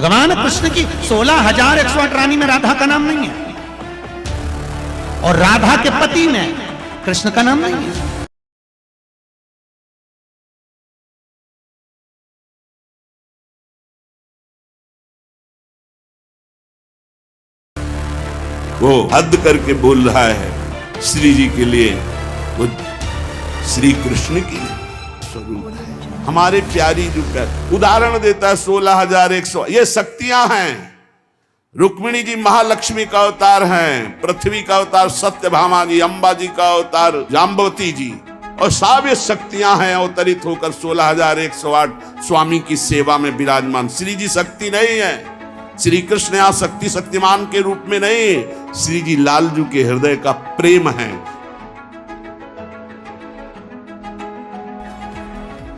भगवान कृष्ण की 16,108 रानी में राधा का नाम नहीं है, और राधा के पति में कृष्ण का नाम नहीं है। वो हद करके बोल रहा है श्री जी के लिए, वो श्री कृष्ण की स्वरूप है। हमारे प्यारी जो कर उदाहरण देता है 16,100, ये शक्तियां हैं। रुक्मिणी जी महालक्ष्मी का अवतार हैं, पृथ्वी का अवतार सत्यभामा जी, अंबा जी का अवतार जाम्बवती जी, और सब ये शक्तियां हैं अवतरित होकर 16,108 स्वामी की सेवा में विराजमान। श्री जी शक्ति नहीं है, श्री कृष्ण यहाँ शक्ति शक्तिमान के रूप में नहीं, श्री जी लालजू के हृदय का प्रेम है।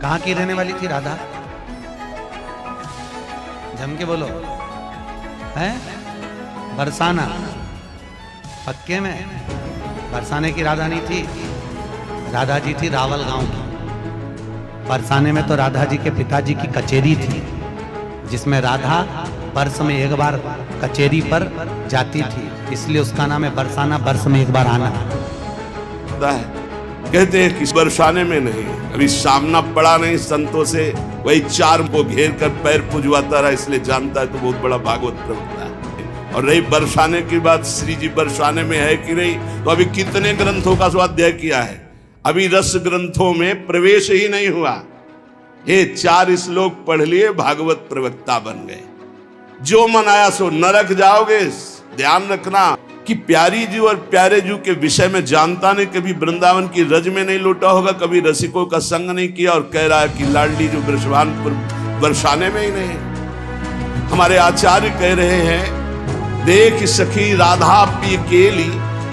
कहां की रहने वाली थी राधा? जम के बोलो। है बरसाना, पक्के में बरसाने की राधा नहीं थी, राधा जी थी रावल गांव की। बरसाने में तो राधा जी के पिताजी की कचेरी थी, जिसमें राधा वर्ष में एक बार कचेरी पर जाती थी, इसलिए उसका नाम है बरसाना, वर्ष में एक बार आना। कहते हैं कि बरसाने में नहीं, अभी सामना पड़ा नहीं संतों से, वही चार को घेर कर पैर पुजवाता रहा, इसलिए जानता है तो बहुत बड़ा भागवत प्रवक्ता है। और रही बरसाने की बात, श्री जी बरसाने में है कि नहीं, तो अभी कितने ग्रंथों का स्वाध्याय किया है, अभी रस ग्रंथों में प्रवेश ही नहीं हुआ। ये 4 श्लोक पढ़ लिए, भागवत प्रवक्ता बन गए। जो मन आया सो नरक जाओगे। ध्यान रखना कि प्यारी जी और प्यारे जी के विषय में जानता नहीं, कभी वृंदावन की रज में नहीं लौटा होगा, कभी रसिकों का संग नहीं किया, और कह रहा है कि लाडली जो वृषभानपुर बरसाने में ही नहीं। हमारे आचार्य कह रहे हैं, देख सखी राधा पी केली,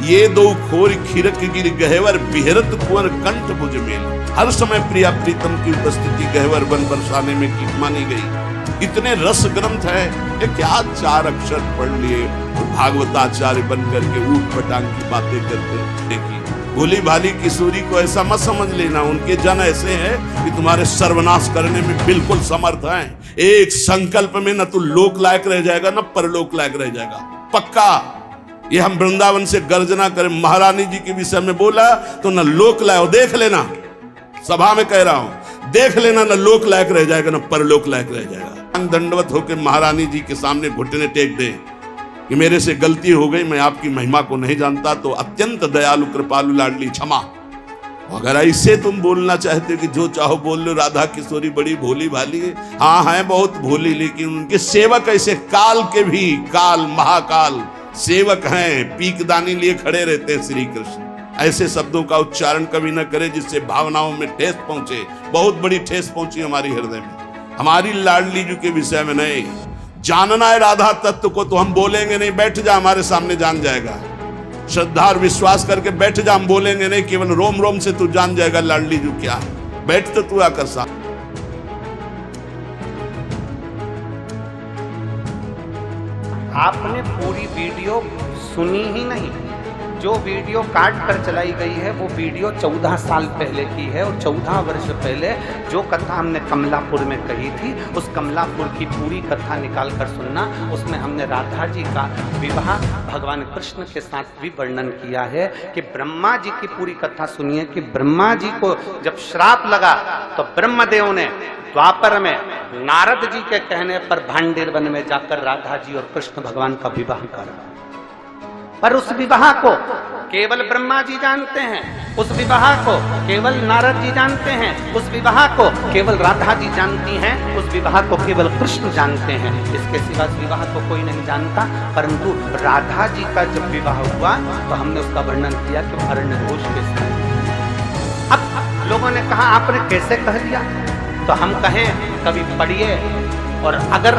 ये दो खोर खिरक गिर गहवर, बिहरत कुंवर कंठ भुज मेल। हर समय प्रिया प्रीतम की उपस्थिति गहवर बन बरसाने में की मानी गई। इतने रस ग्रंथ है, ये क्या 4 अक्षर पढ़ लिए भागवताचार्य बन करके ऊट पटांग की बातें करते हैं। भोली भाली किशोरी को ऐसा मत समझ लेना, उनके जन ऐसे हैं कि तुम्हारे सर्वनाश करने में बिल्कुल समर्थ हैं। एक संकल्प में न तो लोक लायक रह जाएगा न परलोक लायक रह जाएगा, पक्का। ये हम वृंदावन से गर्जना करें, महारानी जी के विषय में बोला तो न लोक लायक, देख लेना, सभा में कह रहा हूं, देख लेना, न लोक लायक रह जाएगा न परलोक लायक रह जाएगा। दंडवत होकर महारानी जी के सामने घुटने टेक दे कि मेरे से गलती हो गई, मैं आपकी महिमा को नहीं जानता, तो अत्यंत दयालु कृपालु लाडली क्षमा। अगर ऐसे तुम बोलना चाहते हो कि जो चाहो बोल लो, राधा किशोरी बड़ी भोली भाली है, हाँ है बहुत भोली, लेकिन उनके सेवक ऐसे काल के भी काल महाकाल सेवक हैं, पीकदानी लिए खड़े रहते हैं श्री कृष्ण। ऐसे शब्दों का उच्चारण कभी न करे जिससे भावनाओं में ठेस पहुंचे। बहुत बड़ी ठेस पहुंची हमारी हृदय में। हमारी लाडली जी के विषय में नहीं, जानना है राधा तत्व को तो हम बोलेंगे नहीं, बैठ जा हमारे सामने जान जाएगा। श्रद्धा और विश्वास करके बैठ जा, हम बोलेंगे नहीं, केवल रोम रोम से तू जान जाएगा लाडली जी क्या है। बैठ तो तू आकर सामने। आपने पूरी वीडियो सुनी ही नहीं, जो वीडियो काट कर चलाई गई है वो वीडियो 14 साल पहले की है, और 14 वर्ष पहले जो कथा हमने कमलापुर में कही थी, उस कमलापुर की पूरी कथा निकाल कर सुनना। उसमें हमने राधा जी का विवाह भगवान कृष्ण के साथ भी वर्णन किया है कि ब्रह्मा जी की पूरी कथा सुनिए कि ब्रह्मा जी को जब श्राप लगा तो ब्रह्मदेव ने द्वापर में नारद जी के कहने पर भांडेर वन में जाकर राधा जी और कृष्ण भगवान का विवाह करा। पर उस विवाह को केवल ब्रह्मा जी जानते हैं, उस विवाह को केवल नारद जी जानते हैं, उस विवाह को केवल राधा जी जानती हैं, उस विवाह को केवल कृष्ण जानते हैं। इसके सिवा इस विवाह को कोई नहीं जानता। परंतु राधा जी का जब विवाह हुआ तो हमने उसका वर्णन किया कि अरण्य घोष के साथ। अब लोगों ने कहा आपने कैसे कह दिया, तो हम कहें कभी पढ़िए, और अगर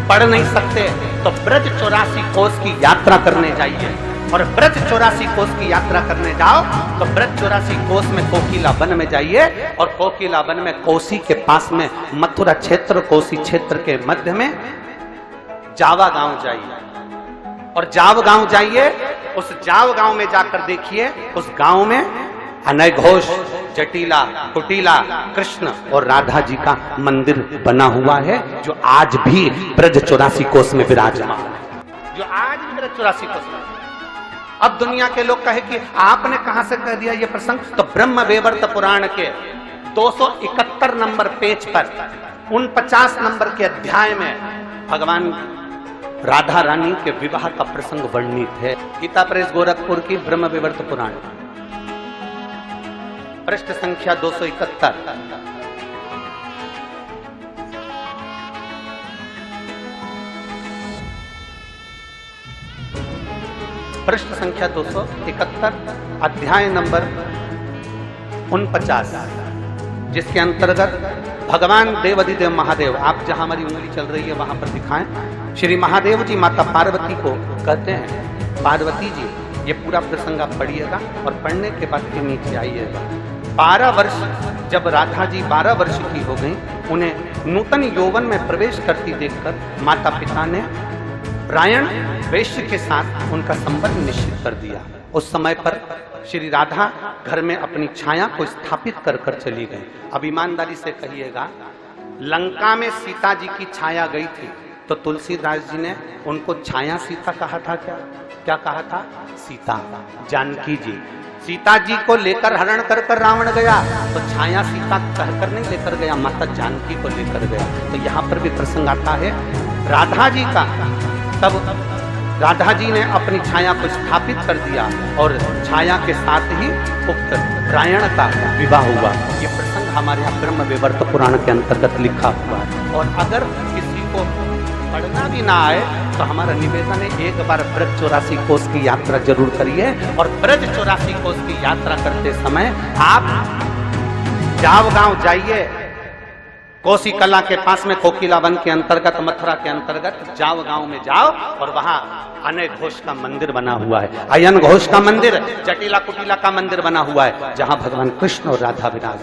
पढ़ नहीं सकते तो ब्रज 84 कोस की यात्रा करने जाइए, और ब्रज 84 कोस की यात्रा करने जाओ तो ब्रज 84 कोस में कोकिला वन में जाइए, और कोकिला वन में कोसी के पास में मथुरा क्षेत्र, कोसी क्षेत्र के मध्य में जावा गांव जाइए, और जाव गांव जाइए, उस जाव गांव में जाकर देखिए, उस गांव में अनय घोष जटिला कुटिला कृष्ण और राधा जी का मंदिर बना हुआ है, जो आज भी ब्रज 84 कोस में विराजमान है, जो आज भी ब्रज 84 कोस में। अब दुनिया के लोग कहे कि आपने कहां से कह दिया ये प्रसंग, तो ब्रह्म वैवर्त पुराण के 271 नंबर पेज पर 49 नंबर के अध्याय में भगवान राधा रानी के विवाह का प्रसंग वर्णित है। गीता प्रेस गोरखपुर की ब्रह्म वैवर्त पुराण, पृष्ठ संख्या 271। पृष्ठ संख्या 271, अध्याय नंबर 49, जिसके अंतर्गत भगवान देवाधिदेव महादेव, आप जहां हमारी उंगली चल रही है वहां पर दिखाएं, श्री महादेव जी माता पार्वती को कहते हैं, पार्वती जी ये पूरा प्रसंग आप पढ़िएगा और पढ़ने के बाद फिर नीचे आइएगा। 12 वर्ष जब राधा जी 12 वर्ष की हो गई, उन्हें नूतन यौवन में प्रवेश करती देखकर माता पिता ने रायण वैश्य के साथ उनका संबंध निश्चित कर दिया। उस समय पर श्री राधा घर में अपनी छाया को स्थापित कर कर चली गई। अब ईमानदारी से कहिएगा, लंका में सीता जी की छाया गई थी तो तुलसीदास जी ने उनको छाया सीता कहा था। क्या कहा था? सीता। जानकी जी, सीता जी को लेकर हरण कर कर रावण गया तो छाया सीता कहकर नहीं लेकर गया, माता जानकी को लेकर गया। तो यहाँ पर भी प्रसंग आता है राधा जी का। तब राधा जी ने अपनी छाया को स्थापित कर दिया और छाया के साथ ही उक्त रायण का विवाह हुआ। ये प्रसंग हमारे यहाँ ब्रह्म वैवर्त पुराण के अंतर्गत लिखा हुआ है। और अगर किसी को पढ़ना भी ना आए तो हमारा निवेदन है, एक बार ब्रज 84 कोस की यात्रा जरूर करिए। और ब्रज 84 कोस की यात्रा करते समय आप जाव गांव जाइए, कोसी कला के पास में कोकिला वन के अंतर्गत, मथुरा के अंतर्गत जाव गांव में जाओ और वहां अनय घोष का मंदिर बना हुआ है, अयन घोष का मंदिर, जटिला कुटिला का मंदिर बना हुआ है, जहां भगवान कृष्ण और राधा विराज